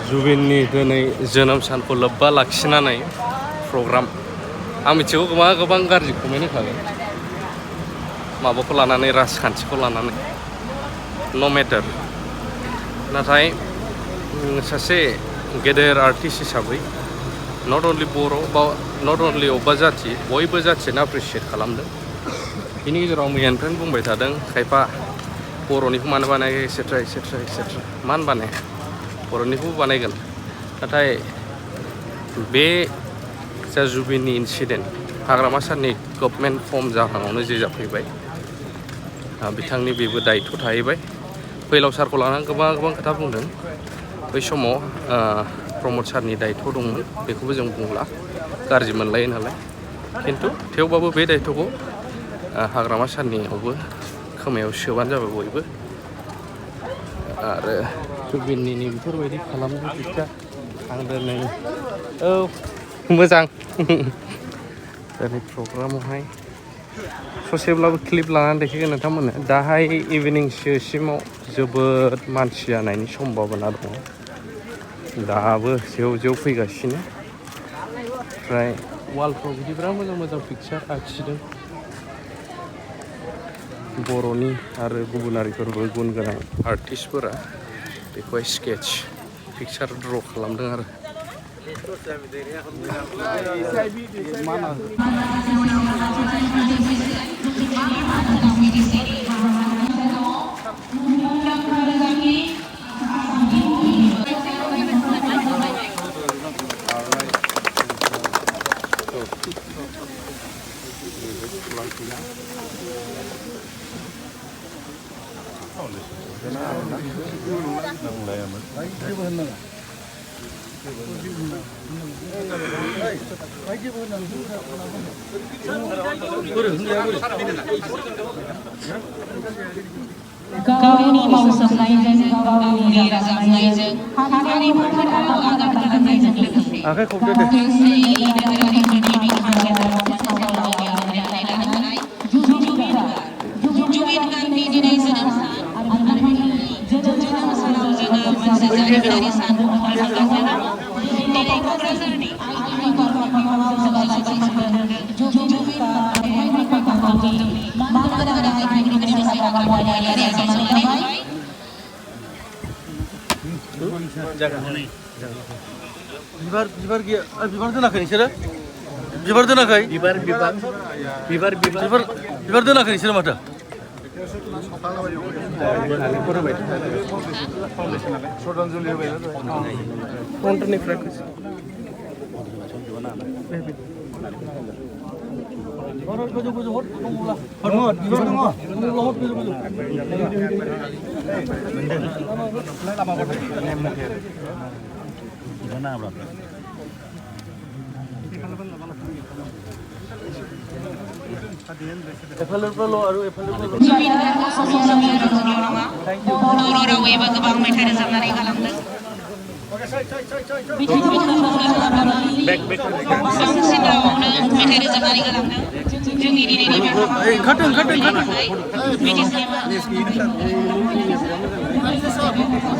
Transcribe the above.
जुबिननि दिनै जोनोम सानखौ लोब्बा लाखिनानै प्रग्राम आं मिथिगौ गोबां गाज्रि कमेन्ट होखागोन माबाखौ लानानै राजखान्थिखौ लानानै नो मेटार नाथाय सासे गेदेर आर्टिस्ट हिसाबै नट अनलि बर' बा नट अनलि अबेबा जाथि बयबो जाथियानो एप्रिसियेट खालामदों बिनि गेजेराव मैयानिफ्रायनो बुंबाय थादों खायफा बर'निखौ मानो बानायो एसेट्रा मानो बानाया बर'निखौबो बानायगोन नाथाय बे जा जुबिननि इन्सिडेन्ट हाग्रामा सारनि गभर्नमेन्ट फर्म जाहाङावनो जे जाफैबाय बिथांनि बेबो दायित्व थाहैबाय फैलाव सारखौ लानानै गोबां खोथा बुंदों बै समाव प्रमद सारनि दायित्व दंमोन बेखौबो जों बुंला गाज्रि मोनलायो नालाय खिन्थु थेवबाबो बे दायित्वखौ हाग्रामा सारनियावबो खोमायाव सोबानो जाबाय बयबो आरो जुबिननि बेफोरबायदि खालामनो बिथा आं दिनै औ मोजां दिनै प्रग्रामावहाय ससेब्लाबो क्लिप लानानै देखायगोन नोंथांमोननो दाहाय इभिनिंसोसिमाव जोबोद मानसि जानायनि सम्भाबना दङ दाबो जेव फैगासिनो ओमफ्राय वालफ्राव बिदि बिराद मोजां पिकचार आखिदों बर'नि आरो गुबुनारिफोरबो गुन गोनां आर्टिस्टफोरा बेखौहाय स्केच पिकचार ड्र खालामदों आरो गावनि मावसोमनायजों गावनि रोजाबनायजों हारिमुखौ आगान खालामनायजों लोगोसे नोगोरारिफोरनि बिखा गेजेराव सावरायलायनाय जुबिन गार्गनि दिनै जोनोम सान आरो जोनोम सानाव जोङो मोनसे जारिमिनारि सान फालिगासिनो दिनै क'क्राझारनि आइनि गरफाव जौगासारनाय जुबिन बिबार दोनाखै नोंसोरो बिबार दोनाखै बिबार दोनाखै नोंसोरो माथो बर' रावैबो गोबां मेथाइ रोजाबनानै गालांदों बांसिन रावावनो मेथाइ रोजाबनानै गालांदों जोंनि दिनैनि बे हाबाफारिनि थाखाय